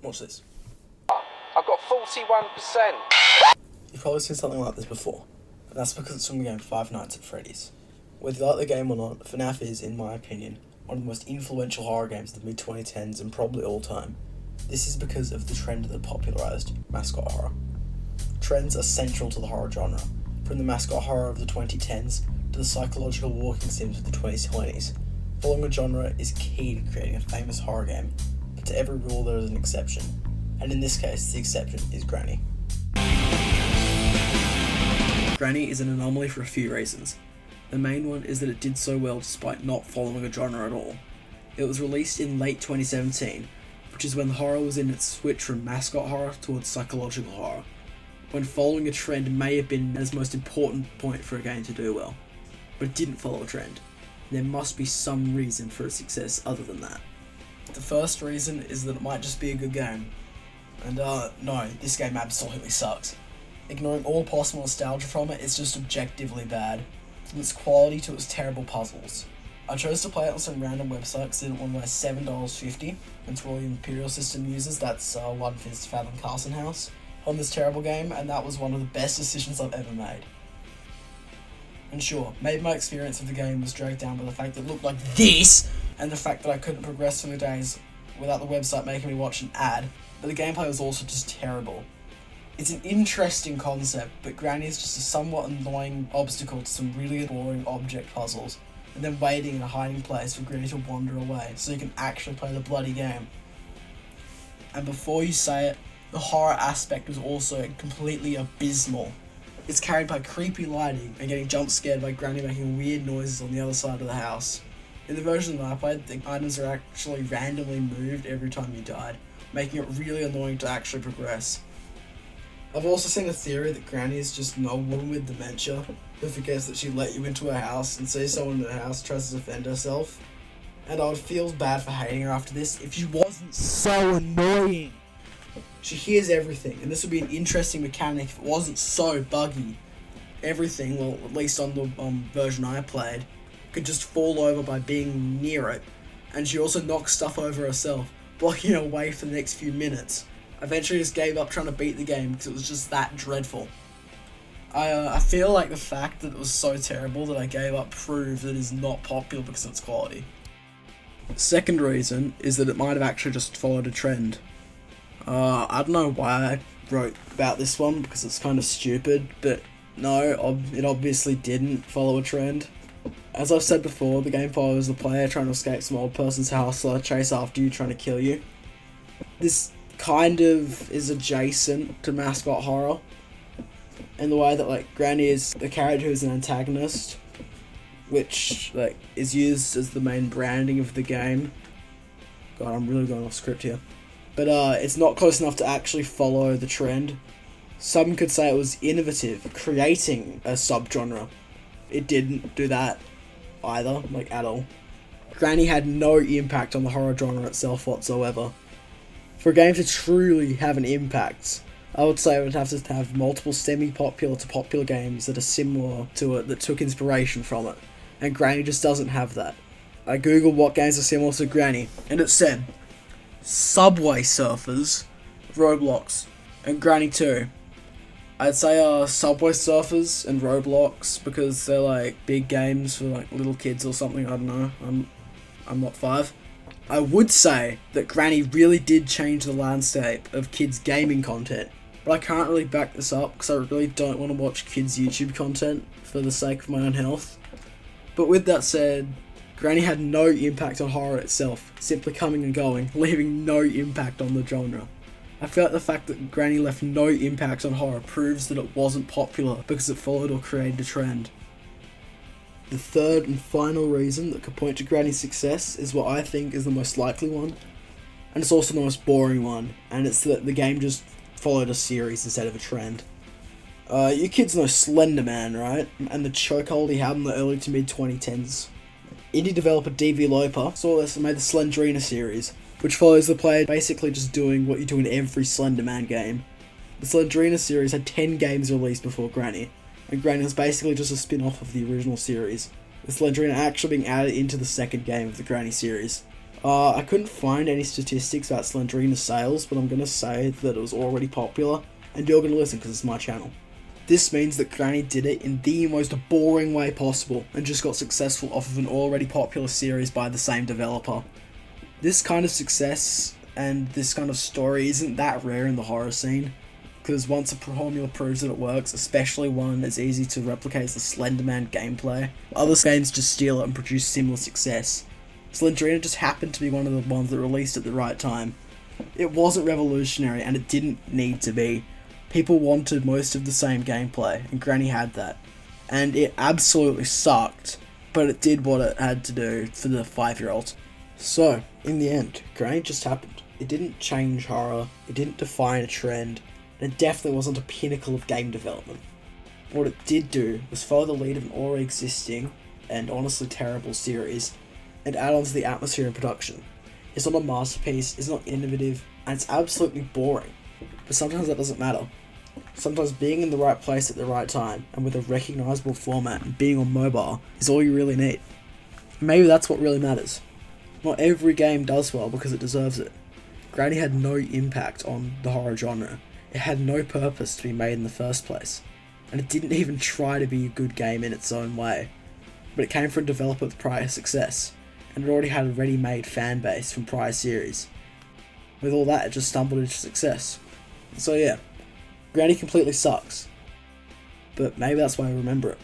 Watch this. I've got 41%. You've probably seen something like this before, but that's because it's from the game Five Nights at Freddy's. Whether you like the game or not, FNAF is, in my opinion, one of the most influential horror games of the mid-2010s and probably all time. This is because of the trend that popularised mascot horror. Trends are central to the horror genre, from the mascot horror of the 2010s to the psychological walking sims of the 2020s. Following a genre is key to creating a famous horror game, but to every rule there is an exception, and in this case the exception is Granny. Granny is an anomaly for a few reasons. The main one is that it did so well despite not following a genre at all. It was released in late 2017, which is when horror was in its switch from mascot horror towards psychological horror, when following a trend may have been its most important point for a game to do well. But it didn't follow a trend. There must be some reason for its success other than that. The first reason is that it might just be a good game. And no, this game absolutely sucks. Ignoring all possible nostalgia from it, it's just objectively bad. From its quality to its terrible puzzles. I chose to play it on some random website because it didn't want to buy $7.50, and for all the Imperial System users, that's one for his Fathom Carson House, on this terrible game, and that was one of the best decisions I've ever made. And sure, maybe my experience of the game was dragged down by the fact that it looked like this, and the fact that I couldn't progress through the days without the website making me watch an ad, but the gameplay was also just terrible. It's an interesting concept, but Granny is just a somewhat annoying obstacle to some really boring object puzzles, and then waiting in a hiding place for Granny to wander away so you can actually play the bloody game. And before you say it, the horror aspect was also completely abysmal. It's carried by creepy lighting and getting jump scared by Granny making weird noises on the other side of the house. In the version that I played, the items are actually randomly moved every time you died, making it really annoying to actually progress. I've also seen a theory that Granny is just an old woman with dementia who forgets that she let you into her house and sees someone in her house tries to defend herself. And I would feel bad for hating her after this if she wasn't so annoying. She hears everything, and this would be an interesting mechanic if it wasn't so buggy. Everything, well, at least on the version I played, could just fall over by being near it, and she also knocks stuff over herself, blocking her way for the next few minutes. I eventually just gave up trying to beat the game because it was just that dreadful. I feel like the fact that it was so terrible that I gave up proved that it is not popular because of its quality. The second reason is that it might have actually just followed a trend. I don't know why I wrote about this one because it's kind of stupid, but no, it obviously didn't follow a trend. As I've said before, the game follows the player trying to escape some old person's house so they chase after you trying to kill you. This kind of is adjacent to mascot horror in the way that Granny is the character who's an antagonist, which is used as the main branding of the game. God, I'm really going off script here. But it's not close enough to actually follow the trend. Some could say it was innovative, creating a subgenre. It didn't do that either, at all. Granny had no impact on the horror genre itself whatsoever. For a game to truly have an impact, I would say it would have to have multiple semi-popular to popular games that are similar to it that took inspiration from it, and Granny just doesn't have that. I googled what games are similar to Granny, and it said Subway Surfers, Roblox, and Granny 2. I'd say Subway Surfers and Roblox because they're big games for little kids or something. I don't know. I'm not 5. I would say that Granny really did change the landscape of kids' gaming content, but I can't really back this up because I really don't want to watch kids' YouTube content for the sake of my own health. But with that said, Granny had no impact on horror itself, simply coming and going, leaving no impact on the genre. I feel like the fact that Granny left no impact on horror proves that it wasn't popular because it followed or created a trend. The third and final reason that could point to Granny's success is what I think is the most likely one, and it's also the most boring one, and it's that the game just followed a series instead of a trend. You kids know Slender Man, right? And the chokehold he had in the early to mid 2010s. Indie developer DV Loper saw this and made the Slendrina series, which follows the player basically just doing what you do in every Slender Man game. The Slendrina series had 10 games released before Granny, and Granny was basically just a spin-off of the original series, with Slendrina actually being added into the second game of the Granny series. I couldn't find any statistics about Slendrina's sales, but I'm going to say that it was already popular, and you're going to listen because it's my channel. This means that Granny did it in the most boring way possible, and just got successful off of an already popular series by the same developer. This kind of success and this kind of story isn't that rare in the horror scene, because once a formula proves that it works, especially one as easy to replicate as the Slenderman gameplay, other games just steal it and produce similar success. Slendrina just happened to be one of the ones that released at the right time. It wasn't revolutionary, and it didn't need to be. People wanted most of the same gameplay, and Granny had that. And it absolutely sucked, but it did what it had to do for the 5-year-olds. So, in the end, Granny just happened. It didn't change horror, it didn't define a trend, and it definitely wasn't a pinnacle of game development. What it did do was follow the lead of an already existing, and honestly terrible series, and add on to the atmosphere and production. It's not a masterpiece, it's not innovative, and it's absolutely boring. But sometimes that doesn't matter. Sometimes being in the right place at the right time, and with a recognisable format and being on mobile, is all you really need. Maybe that's what really matters. Not every game does well because it deserves it. Granny had no impact on the horror genre. It had no purpose to be made in the first place. And it didn't even try to be a good game in its own way. But it came from a developer with prior success, and it already had a ready-made fan base from prior series. With all that, it just stumbled into success. So yeah, Granny completely sucks. But maybe that's why I remember it.